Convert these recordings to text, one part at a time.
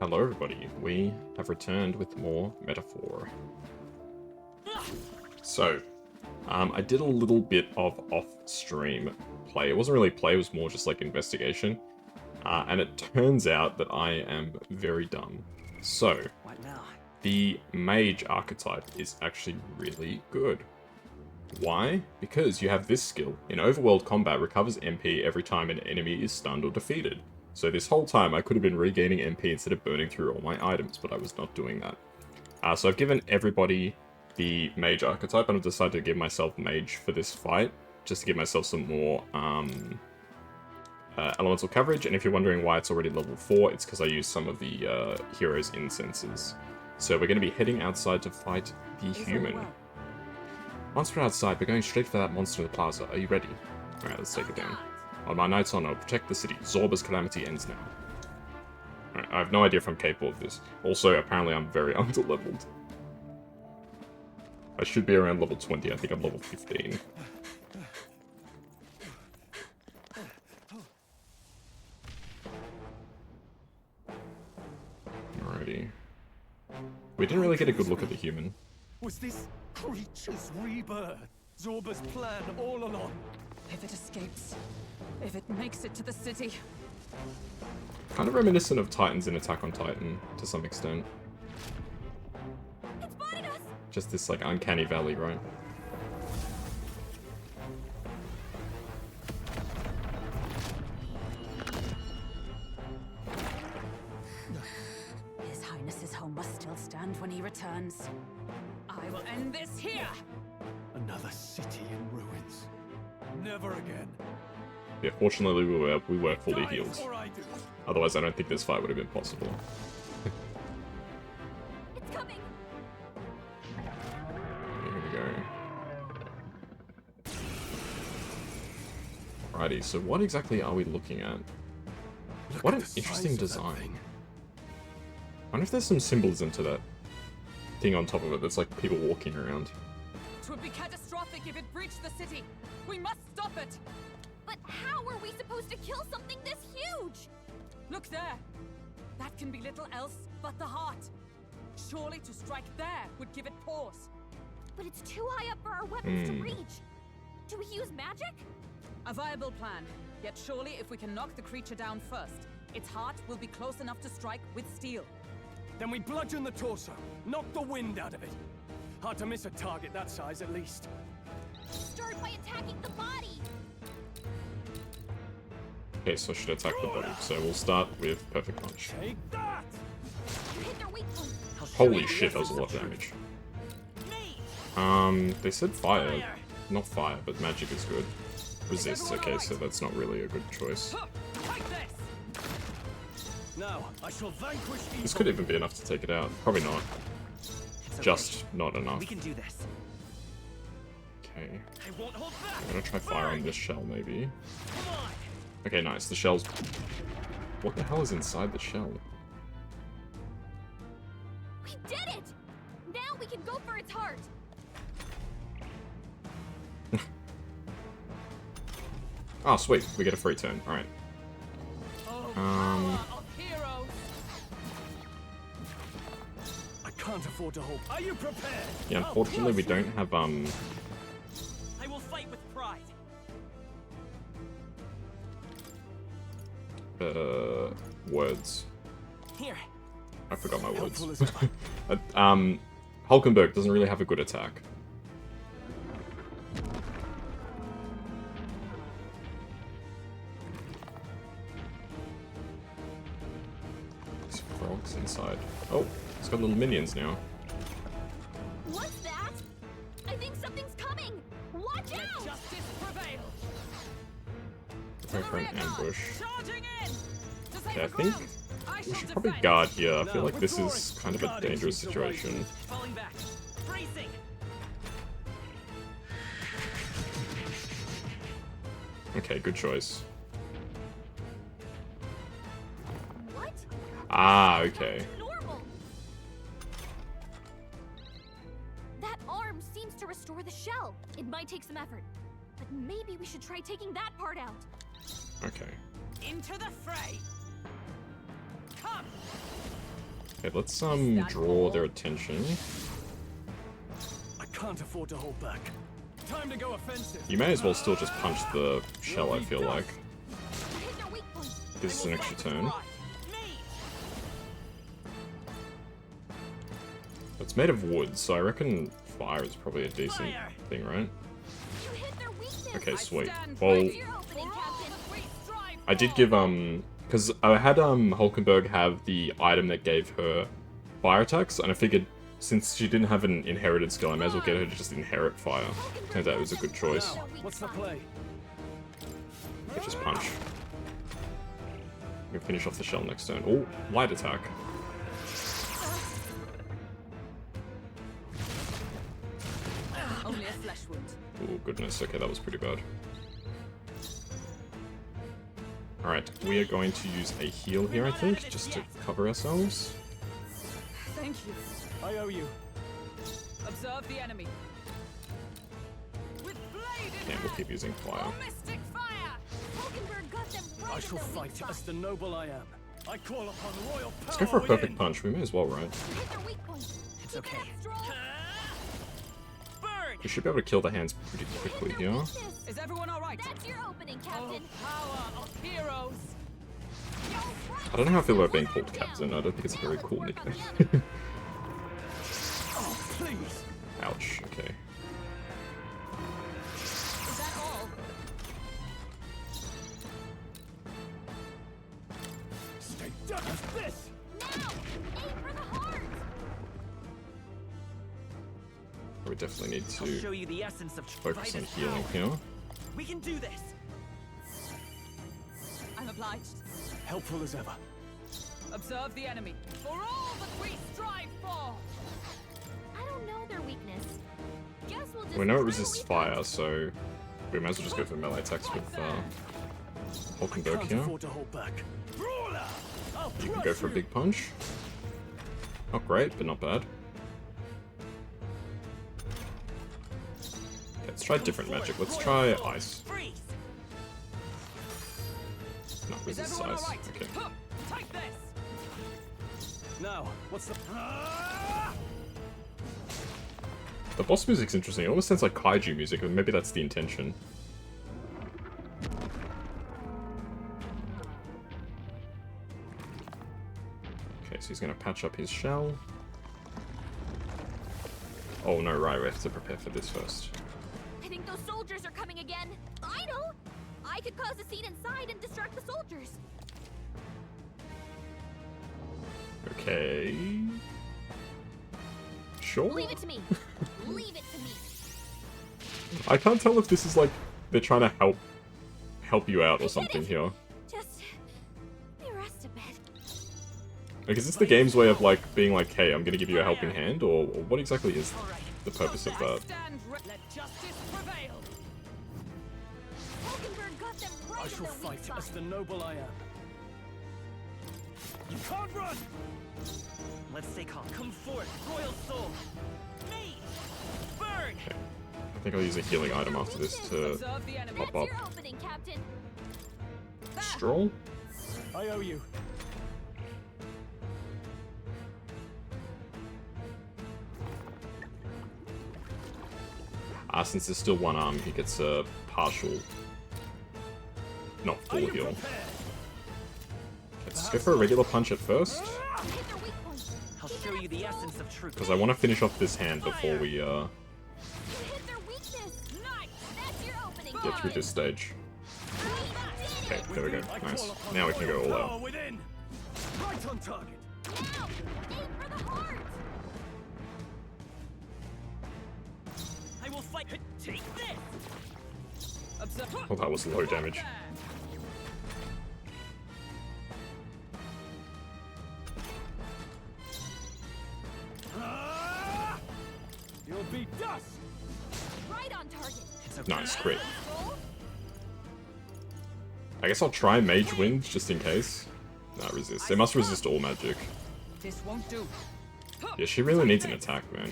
Hello everybody, we have returned with more metaphor. So, I did a little bit of off-stream play. It wasn't really play, it was more just like investigation. And it turns out that I am very dumb. So, What now? the mage archetype is actually really good. Why? Because you have this skill. In overworld combat, recovers MP every time an enemy is stunned or defeated. So this whole time I could have been regaining MP instead of burning through all my items, but I was not doing that. So I've given everybody the mage archetype, and I've decided to give myself mage for this fight, just to give myself some more elemental coverage. And if you're wondering why it's already level 4, it's because I used some of the hero's incenses. So we're going to be heading outside to fight the human. Once we're outside, we're going straight for that monster in the plaza. Are you ready? Alright, let's take it down. On my night's honor, protect the city. Zorba's Calamity ends now. Alright, I have no idea if I'm capable of this. Also, apparently I'm very underleveled. I should be around level 20, I think I'm level 15. Alrighty. We didn't really get a good look at the human. Was this creature's rebirth Zorba's plan all along? If it escapes, if it makes it to the city. Kind of reminiscent of Titans in Attack on Titan, to some extent. It spotted us! Just this, like, uncanny valley, right? His Highness's home must still stand when he returns. I will end this here! Another city in ruins. Never again. Yeah, fortunately we were fully Die healed. before I do. Otherwise I don't think this fight would have been possible. It's coming! Here we go. Alrighty, so what exactly are we looking at? Look What at an the interesting size of that design. thing. I wonder if there's some symbolism to that thing on top of it that's like people walking around. It would be catastrophic if it breached the city! We must stop it! But how are we supposed to kill something this huge? Look there! That can be little else but the heart. Surely to strike there would give it pause. But it's too high up for our weapons to Hmm. reach. Do we use magic? A viable plan. Yet surely if we can knock the creature down first, its heart will be close enough to strike with steel. Then we bludgeon the torso, knock the wind out of it. Hard to miss a target that size, at least. Start by attacking the body. Okay, so I should attack the body. So we'll start with Perfect Punch. Take that! Hit their weak point. Holy shit, that was a lot of damage. They said fire. Not fire, but magic is good. Resists, okay, so that's not really a good choice. Now, I shall vanquish evil. This could even be enough to take it out. Probably not. It's okay. Just not enough. We can do this. Okay. I won't hold back. I'm gonna try fire on this shell, maybe. Come on. Okay, nice. The shell's... What the hell is inside the shell? We did it! Now we can go for its heart. Oh, sweet. We get a free turn. Alright. I can't afford to hold. Are you prepared? Yeah, unfortunately we don't have, I will fight with pride. words. Here. I forgot my words. Helpful as Hulkenberg doesn't really have a good attack. There's frogs inside. Oh, it's got little minions now. What's that? I think something's coming. Watch out! Justice prevails! Prepare for an ambush. Charging in! To save Okay, I the think ground! I we shall should probably defend. guard here. I feel Now, like this is withdrawing. kind of a Guarding dangerous keeps the right situation. move. Falling back. Bracing. Okay, good choice. What? Ah, okay. Normal. That arm seems to restore the shell. It might take some effort, but maybe we should try taking that part out. Okay. Into the fray! Come! Okay, let's draw their attention. I can't afford to hold back. Time to go offensive. You may as well still just punch the shell, I feel like. Hit their weak point. Gives us an extra turn. It's made of wood, so I reckon fire is probably a decent thing, right? You hit their weakness. Okay, sweet. stand Well, That's your opening, Captain. I did give, because I had, Hulkenberg have the item that gave her fire attacks, and I figured since she didn't have an inherited skill, I may as well get her to just inherit fire. Turns out it was a good choice. Now, what's the play? I just punch. We can finish off the shell next turn. Oh, light attack. Only a flesh wound. Oh, goodness. Okay, that was pretty bad. Alright, we are going to use a heal here, I think, just to cover ourselves. Thank you. I owe you. Observe the enemy. With blade in And we'll hand. keep using fire. Oh, mystic fire! Hulkenberg got them right I in shall their weak fight spot. as the noble I am. I call upon royal power. Let's go for a perfect within. punch. We may as well, right? Hit their weak point. It's okay. Stroll. Burn! We should be able to kill the hands pretty quickly here. Weakness. Is everyone alright? That's your opening, Oh, Captain. power of heroes! I don't know how I feel about being called Captain. I don't think it's a very cool nickname. Oh, please. Ouch, okay. Is that all? Stay down. This. Now! Aim for the heart! We definitely need I'll show to you the essence of focus fight on as healing power. here. We can do this. I'm obliged. Helpful as ever. Observe the enemy. For all that we strive for! I don't know their weakness. Guess we'll just We know it try resists weak fire, so we might as well just go for melee attacks with Hulkenberg Can't here. afford to hold back. Brawler. I'll You can crush go for a big punch. Not great, but not bad. Okay, let's try different magic. Let's try ice. Freeze! No, Is resists everyone ice. alright? Okay. Huh, take this! Now, what's the... The boss music's interesting. It almost sounds like kaiju music, but maybe that's the intention. Okay, so he's gonna patch up his shell. Oh no, right, we have to prepare for this first. I think those soldiers are coming again. I know! I could cause a scene inside and distract the soldiers. Okay... Sure? Leave it to me. Leave it to me. I can't tell if this is like, they're trying to help you out or something here. Just let me rest a bit. Like, is this the game's way of like, being like, hey, I'm gonna give you a helping hand, or what exactly is the purpose of that? Stand let justice prevail! Hulkenberg got them right I in shall their weak fight spot. as the noble I am. You can't run! Let's stay calm. Come forth, royal soul. Me! Burn! I think I'll use a healing item after this to Observe the enemy. pop That's up. your opening, Captain. Stroll? I owe you. Since there's still one arm, he gets a partial, not Are full you heal. prepared? Let's go for a regular punch at first, Hit their weak point. I'll show you the essence of truth. because I want to finish off this hand before we You hit their weakness. Nice! That's your opening. get through this stage. Okay, there we go. I Nice. call upon Now we can go royal all power out. within. Right on target. Now, aim for the heart. I will fight. Take this! Observe. Oh, that was low damage. There. Ah! You'll be dust. Right on target. It's okay. Nice, great. Roll. I guess I'll try Mage Wind, just in case. Nah, resist. They must resist all magic. This won't do. Yeah, she really needs an attack, man.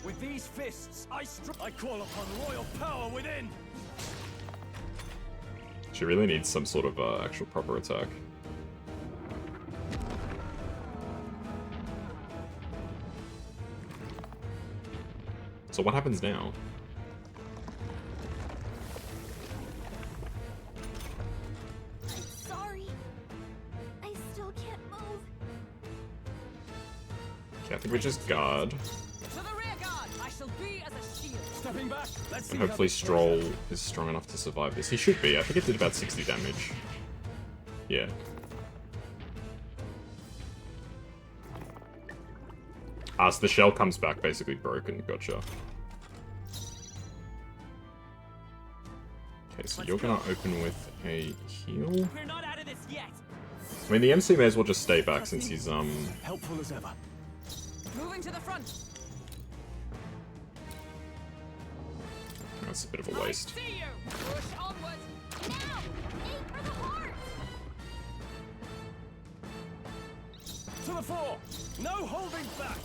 With these fists, I call upon royal power within. She really needs some sort of actual proper attack. So what happens now? I'm sorry. I still can't move. Okay, I think we just guard. To the rear guard! I shall be as a shield. Stepping back. Let's see And how hopefully this plays Stroll out. is strong enough to survive this. He should be. I think it did about 60 damage. Yeah. Ah, so the shell comes back basically broken. Gotcha. Okay, so you're gonna open with a heal. We're not out of this yet. I mean, the MC may as well just stay back since he's, Helpful as ever. Moving to the front. That's a bit of a I waste. see you. Push onward. Now! Aim for the heart! To the fore. No holding back.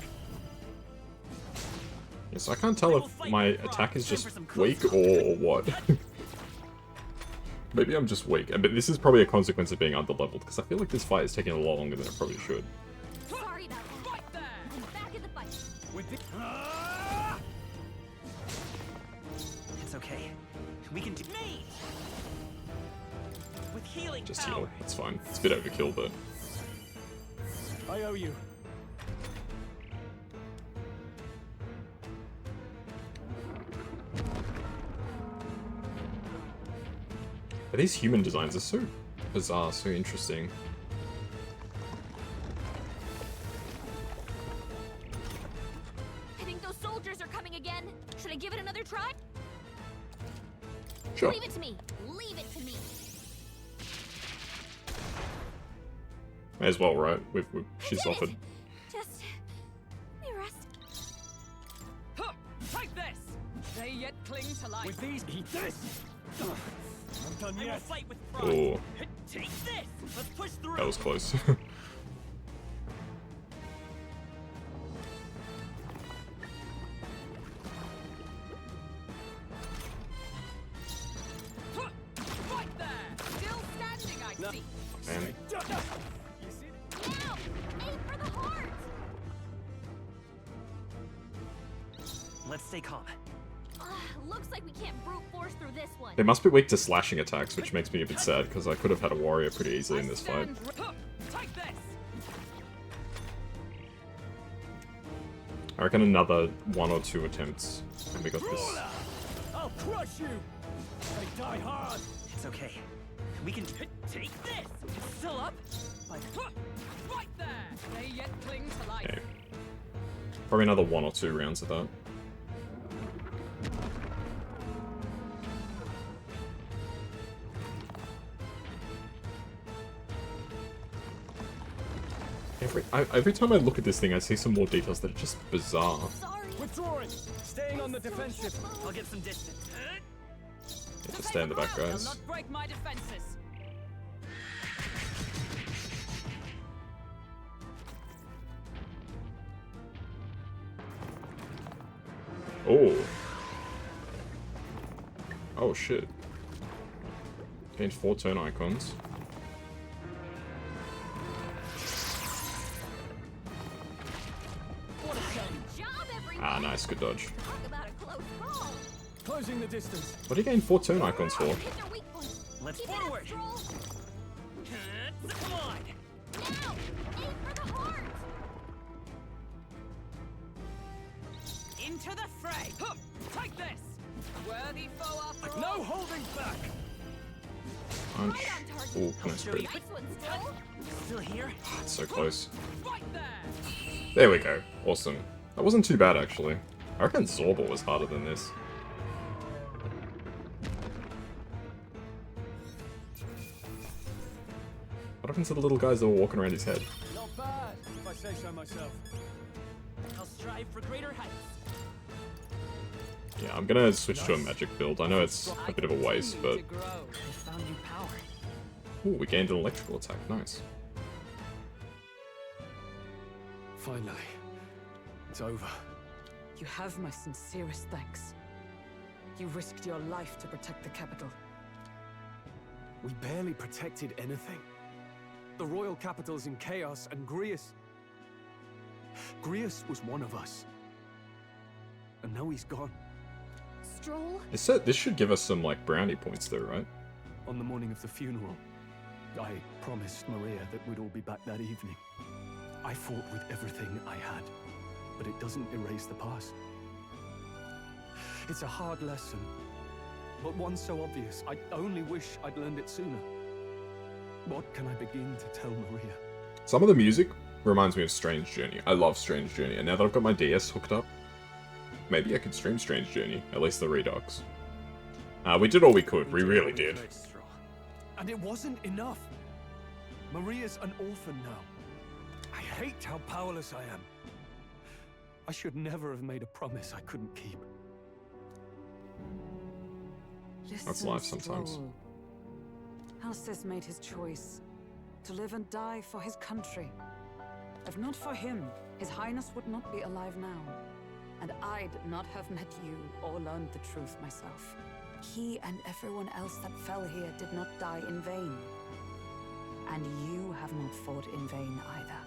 Yes, I can't tell if my attack is just weak or what. Maybe I'm just weak, but this is probably a consequence of being underleveled, because I feel like this fight is taking a lot longer than it probably should. Sorry about that. Right there. I'm back in the fight. With the... It's okay. We can do me. With healing Just power. heal, it's fine. It's a bit overkill, but... I owe you. But these human designs are so bizarre, so interesting. I think those soldiers are coming again. Should I give it another try? Sure. Leave it to me. Leave it to me. May as well, right? She's Did it. offered. Just... let me rest. Huh. Take this. They yet cling to life. With these... Eat this. I'm done I will yet. fight with pride. Oh, Take this. Let's push through. that was close. Huh. Right there. Still standing, I No. see. Man, You see? Now! Aim for the heart! Let's stay calm. Looks like we can't brute force through this one. they must be weak to slashing attacks, which makes me a bit sad, because I could have had a warrior pretty easily in this fight. Huh. Take this. I reckon another 1 or 2 attempts, and we got this. Ruler! I'll crush you. They die hard. It's okay. We can take this. It's still up. Huh. Right there. They yet cling to life. Okay. Probably another 1 or 2 rounds of that. Every time I look at this thing, I see some more details that are just bizarre. Sorry. Withdrawing. Staying on the defensive. I'll get some distance. Yeah, just stay in the back, They'll guys. not break my defenses. Oh. Oh shit. Gained 4 turn icons. What a shame. Good job, everyone! Ah, nice, good dodge. Talk about a close call. Closing the distance. What do you gain 4 turn icons for? Hit their weak point. Let's Keep it up, forward. Stroll. Come on. Now! Aim for the heart! Into the fray. Huh. Take this. Worthy foe after all. No holding back. Punch. Right on target. Oh, nice crit. Nice one, Stroll. Still here? It's so close. Right there. There we go. Awesome. That wasn't too bad, actually. I reckon Zorba was harder than this. What happened to the little guys that were walking around his head? Not bad, if I say so myself. I'll strive for greater heights. Yeah, I'm gonna switch to a magic build. I know it's a bit of a waste, but... To grow. I found new power. Ooh, we gained an electrical attack. Nice. Finally. It's over. You have my sincerest thanks. You risked your life to protect the capital. We barely protected anything. The royal capital's in chaos, and Grius... Grius was one of us. and now he's gone. Stroll? This should give us some, like, brownie points, though, right? On the morning of the funeral, I promised Maria that we'd all be back that evening. I fought with everything I had, but it doesn't erase the past. It's a hard lesson, but one so obvious. I only wish I'd learned it sooner. What can I begin to tell Maria? Some of the music reminds me of Strange Journey. I love Strange Journey, and now that I've got my DS hooked up, maybe I could stream Strange Journey, at least the Redux. We did all we could, we really did. And it wasn't enough. Maria's an orphan now. I hate how powerless I am. I should never have made a promise I couldn't keep. That's life sometimes. Stroll. Alcest made his choice to live and die for his country. If not for him, His Highness would not be alive now. And I'd not have met you or learned the truth myself. He and everyone else that fell here did not die in vain. And you have not fought in vain either.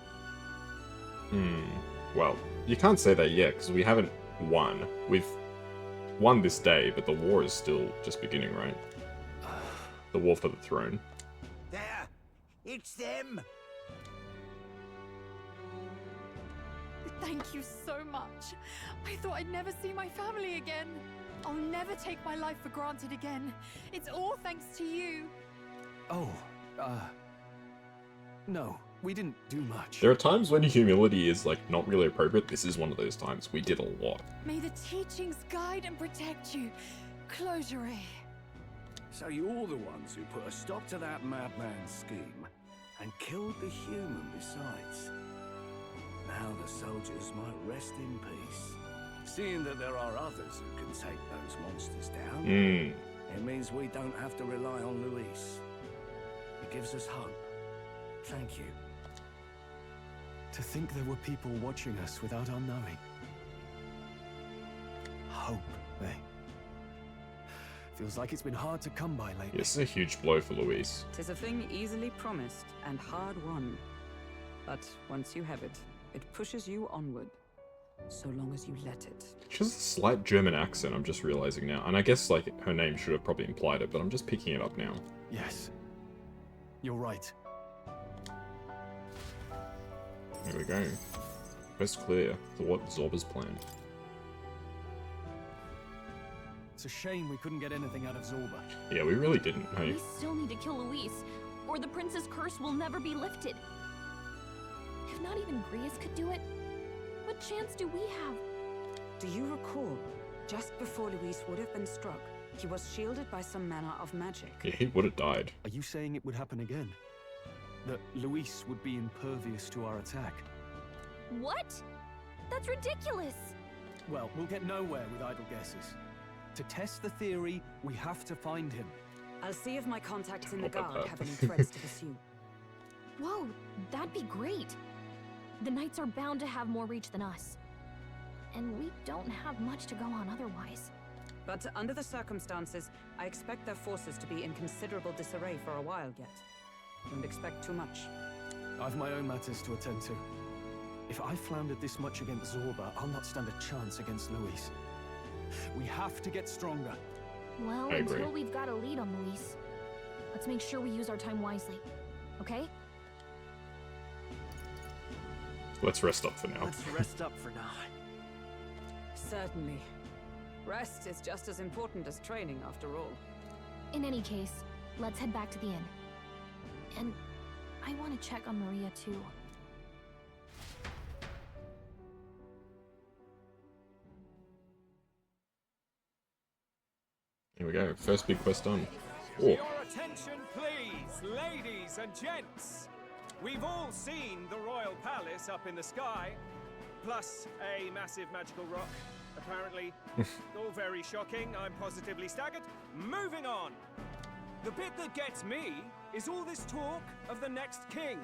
Well, you can't say that yet, because we haven't won. We've won this day, but the war is still just beginning, right? The war for the throne. There! It's them! Thank you so much. I thought I'd never see my family again. I'll never take my life for granted again. It's all thanks to you. Oh, no, we didn't do much. There are times when humility is, like, not really appropriate. This is one of those times. We did a lot. May the teachings guide and protect you. Closure. So you're the ones who put a stop to that madman's scheme and killed the human besides. Now the soldiers might rest in peace. Seeing that there are others who can take those monsters down, it means we don't have to rely on Luis. It gives us hope. Thank you. To think there were people watching us without our knowing. Hope, eh? Feels like it's been hard to come by lately. This is a huge blow for Luis. 'Tis a thing easily promised and hard won. But once you have it, it pushes you onward. So long as you let it. She has a slight German accent, I'm just realizing now. And I guess, like, her name should have probably implied it, but I'm just picking it up now. Yes. You're right. There we go. Quest clear. So what Zorba's plan? It's a shame we couldn't get anything out of Zorba. Yeah, we really didn't, hey? We still need to kill Luis, or the prince's curse will never be lifted. If not even Grius could do it, what chance do we have? Do you recall, just before Luis would have been struck, he was shielded by some manner of magic? Yeah, he would have died. Are you saying it would happen again? That Luis would be impervious to our attack? What? That's ridiculous! Well, we'll get nowhere with idle guesses. To test the theory, we have to find him. I'll see if my contacts in the Not that guard bad. have any threats to pursue. Whoa, that'd be great. The knights are bound to have more reach than us. And we don't have much to go on otherwise. But under the circumstances, I expect their forces to be in considerable disarray for a while yet. Don't expect too much. I've my own matters to attend to. If I floundered this much against Zorba, I'll not stand a chance against Luis. We have to get stronger. Well, I agree. until we've got a lead on Luis, let's make sure we use our time wisely. Okay? Let's rest up for now. Let's rest up for now. Certainly. Rest is just as important as training, after all. In any case, let's head back to the inn. And I want to check on Maria too. Here we go. First big quest done. Oh, Your attention, please, ladies and gents. We've all seen the royal palace up in the sky, plus a massive magical rock. Apparently, all very shocking. I'm positively staggered. Moving on. The bit that gets me is all this talk of the next king.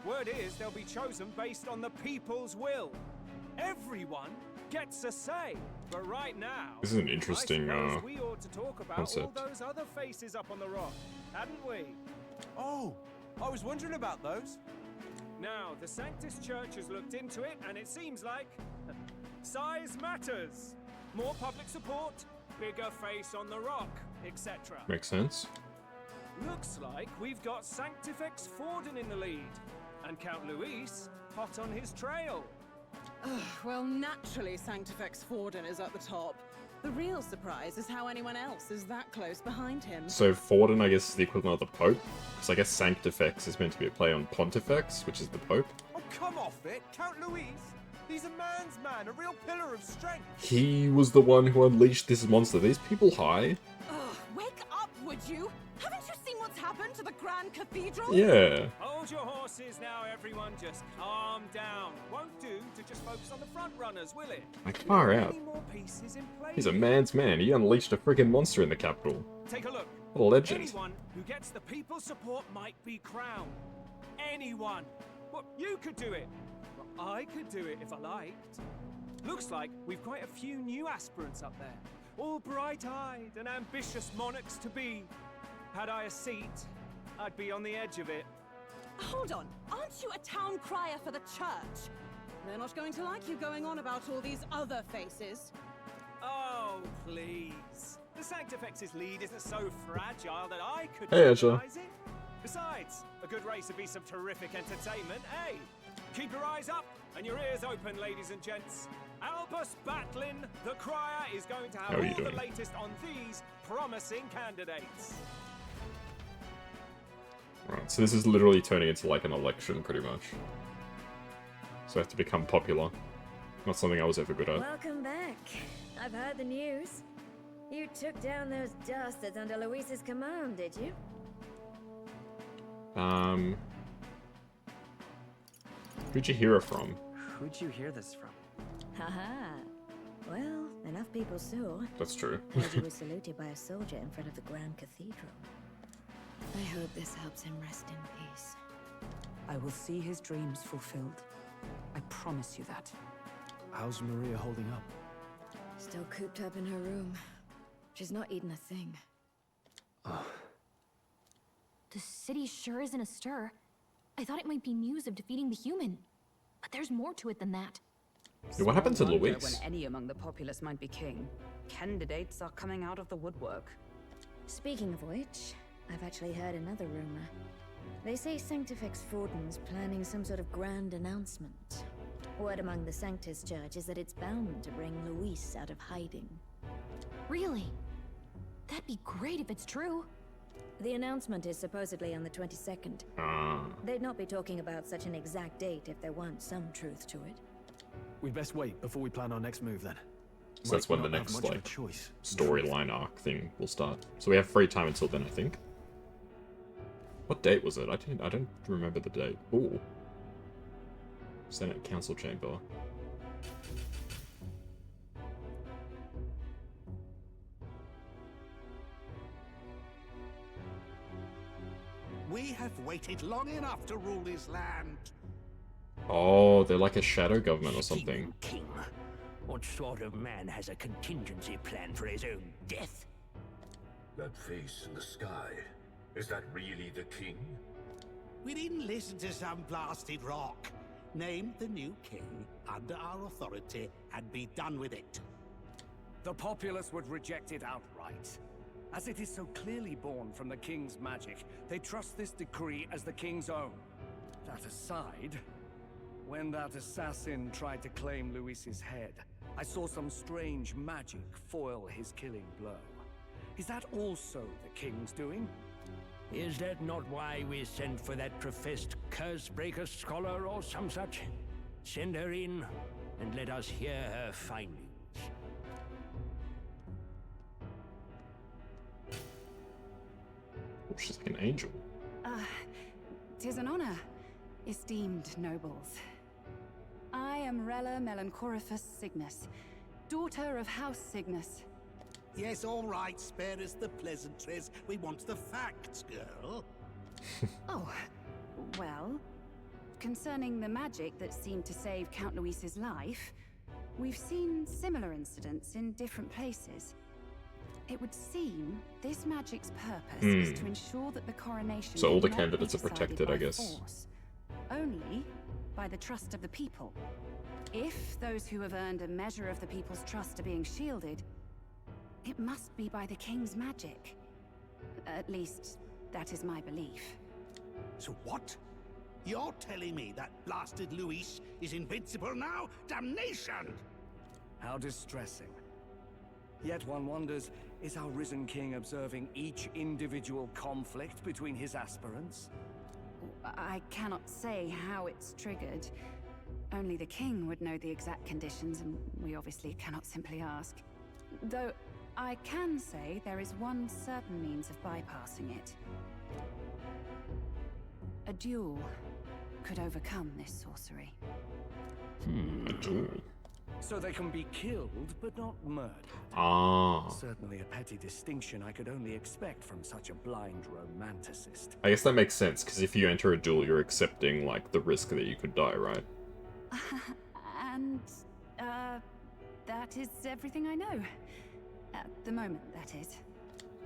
Word is they'll be chosen based on the people's will. Everyone gets a say. But right now, this is an interesting I suppose we ought to talk about concept. all those other faces up on the rock, hadn't we? Oh, I was wondering about those. Now, the Sanctus Church has looked into it, and it seems like size matters. More public support, bigger face on the rock, etc. Makes sense. Looks like we've got Sanctifex Forden in the lead, and Count Luis hot on his trail. Well, naturally, Sanctifex Forden is at the top. The real surprise is how anyone else is that close behind him. So Forden, I guess, is the equivalent of the Pope. Because I guess Sanctifex is meant to be a play on Pontifex, which is the Pope. Oh, come off it, Count Luis. He's a man's man, a real pillar of strength. He was the one who unleashed this monster. These people high. Ugh, wake up, would you? Haven't you seen what's happened to the Grand Cathedral? Yeah. Hold your horses now, everyone. Just calm down. Won't do to just focus on the front runners, will it? Like, far out. Any more pieces in play? He's a man's man. He unleashed a friggin' monster in the capital. Take a look. What a legend. Anyone who gets the people's support might be crowned. Anyone. Well, you could do it. Well, I could do it if I liked. Looks like we've quite a few new aspirants up there. All bright-eyed and ambitious monarchs to be. Had I a seat, I'd be on the edge of it. Hold on, aren't you a town crier for the church? They're not going to like you going on about all these other faces. Oh, please. The Sanctifex's lead isn't so fragile that I could Hey, Ezra. jeopardize it. Besides, a good race would be some terrific entertainment, eh? Keep your eyes up and your ears open, ladies and gents. Albus Batlin, the crier, is going to have How are you all the doing? latest on these promising candidates. Right, so this is literally turning into like an election, pretty much. So I have to become popular. Not something I was ever good at. Welcome back. I've heard the news. You took down those dastards under Luis's command, did you? Who'd you hear it from? Who'd you hear this from? Haha. Well, enough people saw. That's true. As he was saluted by a soldier in front of the Grand Cathedral. I hope this helps him rest in peace. I will see his dreams fulfilled. I promise you that. How's Maria holding up? Still cooped up in her room. She's not eaten a thing. The city sure isn't astir. I thought it might be news of defeating the human. But there's more to it than that. Yeah, what happened to Small wonder Luis? When any among the populace might be king. Candidates are coming out of the woodwork. Speaking of which, I've actually heard another rumor. They say Sanctifex Forden's planning some sort of grand announcement. Word among the Sanctus Church is that it's bound to bring Luis out of hiding. Really? That'd be great if it's true. The announcement is supposedly on the 22nd. They'd not be talking about such an exact date if there weren't some truth to it. We'd best wait before we plan our next move then. So that's when the Might not have next, much of a like, choice. storyline arc thing will start. So we have free time until then, I think. What date was it? I don't remember the date. Ooh. Senate Council Chamber. We have waited long enough to rule this land. Oh, they're like a shadow government or something. King. What sort of man has a contingency plan for his own death? That face in the sky, is that really the king? We didn't listen to some blasted rock. Name the new king under our authority and be done with it. The populace would reject it outright. As it is so clearly born from the king's magic, they trust this decree as the king's own. That aside, when that assassin tried to claim Luis's head, I saw some strange magic foil his killing blow. Is that also the king's doing? Is that not why we sent for that professed curse-breaker scholar or some such? Send her in, and let us hear her findings. Oh, she's like an angel. Tis an honor, esteemed nobles. I am Rella Melanchorophus Cygnus, daughter of House Cygnus. Yes, all right, spare us the pleasantries. We want the facts, girl. Oh, well, concerning the magic that seemed to save Count Luis's life, we've seen similar incidents in different places. It would seem this magic's purpose is to ensure that the coronation So all the cannot be candidates are decided protected, by I guess. force, only by the trust of the people. If those who have earned a measure of the people's trust are being shielded, it must be by the king's magic. At least, that is my belief. So what? You're telling me that blasted Luis is invincible now? Damnation! How distressing. Yet one wonders, is our risen king observing each individual conflict between his aspirants? I cannot say how it's triggered. Only the king would know the exact conditions, and we obviously cannot simply ask. Though, I can say there is one certain means of bypassing it. A duel could overcome this sorcery. A duel. So they can be killed, but not murdered. Ah. Certainly a petty distinction I could only expect from such a blind romanticist. I guess that makes sense, because if you enter a duel, you're accepting, like, the risk that you could die, right? And, that is everything I know. At the moment, that is.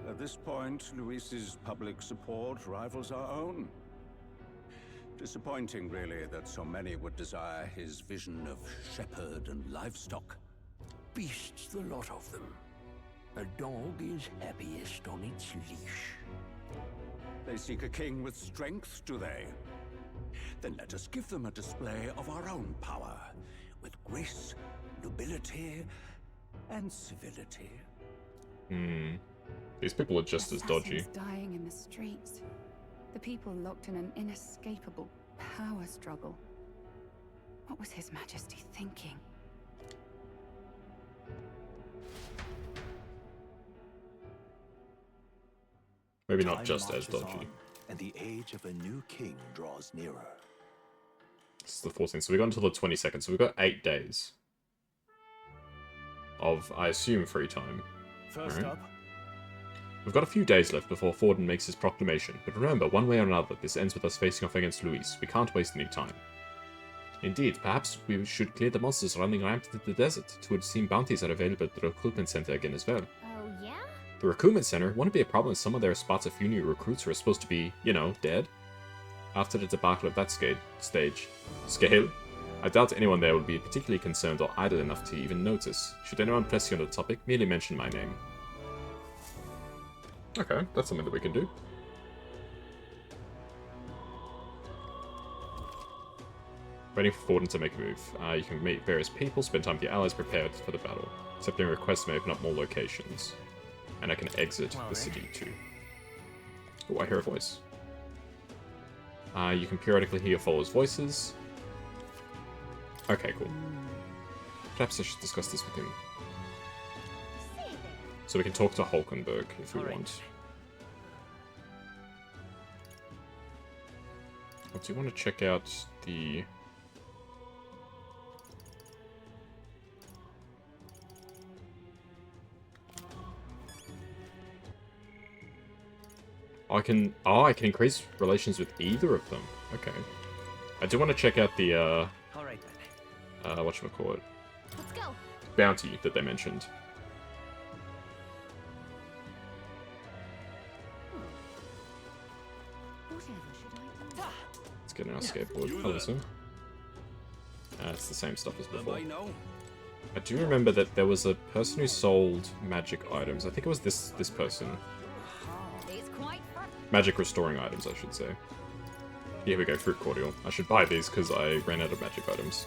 At this point, Luis's public support rivals our own. Disappointing, really, that so many would desire his vision of shepherd and livestock. Beasts, the lot of them. A dog is happiest on its leash. They seek a king with strength, do they? Then let us give them a display of our own power, with grace, nobility, and civility. These people are just as dodgy. Assassins dying in the streets. The people locked in an inescapable power struggle. What was His Majesty thinking? Maybe not just as dodgy. On, and the age of a new king draws nearer. This is the 14th, so we got until the 22nd, so we've got 8 days of, I assume, free time. First up. We've got a few days left before Forden makes his proclamation, but remember, one way or another, this ends with us facing off against Luis. We can't waste any time. Indeed, perhaps we should clear the monsters running rampant in the desert. It would seem bounties are available at the recruitment center again as well. Oh, yeah? The recruitment center wouldn't be a problem if some of their spots a few new recruits who are supposed to be, you know, dead. After the debacle of that scale, I doubt anyone there would be particularly concerned or idle enough to even notice. Should anyone press you on the topic, merely mention my name. Okay, that's something that we can do. Waiting for Forden to make a move. You can meet various people, spend time with your allies prepared for the battle. Accepting requests may open up more locations. And I can exit the city too. Oh, I hear a voice. You can periodically hear your followers' voices. Okay, cool. Perhaps I should discuss this with him. So we can talk to Hulkenberg if we want. Or do you want to check out the... I can increase relations with either of them. Okay. I do want to check out the, Alright then. whatchamacallit? Let's go. Bounty that they mentioned. Let's get our skateboard. Oh, listen. It's the same stuff as before. I do remember that there was a person who sold magic items. I think it was this person. Magic restoring items, I should say. Here we go, fruit cordial. I should buy these because I ran out of magic items.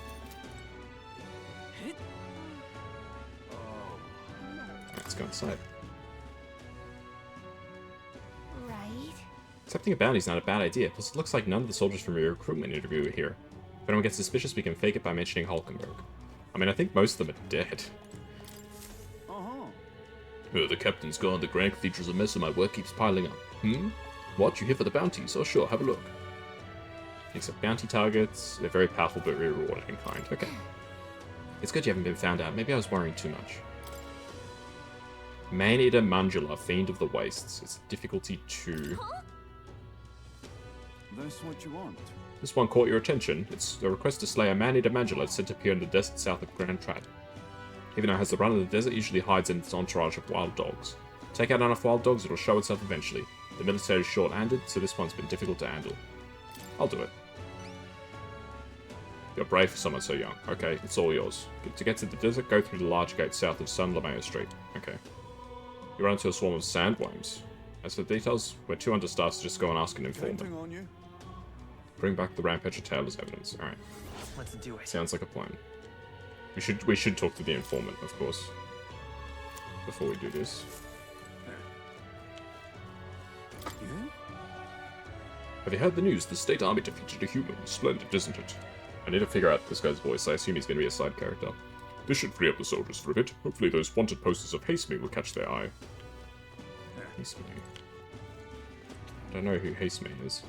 Let's go inside. Accepting a bounty is not a bad idea, plus it looks like none of the soldiers from your recruitment interview are here. If anyone gets suspicious, we can fake it by mentioning Hulkenberg. I mean, I think most of them are dead. Oh, the captain's gone. The Grand Cathedral's a mess and my work keeps piling up. What? You here for the bounties? Oh, sure, have a look. Except bounty targets. They're very powerful but very rewarding in kind. Okay. It's good you haven't been found out. Maybe I was worrying too much. Man-Eater Mandula, Fiend of the Wastes. It's difficulty 2. That's what you want. This one caught your attention. It's a request to slay a man-eater Mandula said to appear in the desert south of Grand Trad. Even though it has the run of the desert, it usually hides in its entourage of wild dogs. Take out enough wild dogs, it'll show itself eventually. The military is short-handed, so this one's been difficult to handle. I'll do it. You're brave for someone so young. Okay, it's all yours. To get to the desert, go through the large gate south of San Lameo Street. Okay. You run into a swarm of sandworms. As for the details, we're too understaffed to just go and ask an informant. On you. Bring back the Rampage tail as evidence. Alright. Let's do it. Sounds like a plan. We should talk to the informant, of course. Before we do this. Yeah? Have you heard the news? The state army defeated a human. Splendid, isn't it? I need to figure out this guy's voice. I assume he's going to be a side character. This should free up the soldiers for a bit. Hopefully those wanted posters of Haste Me will catch their eye. Haste Me. I don't know who Haste Me is.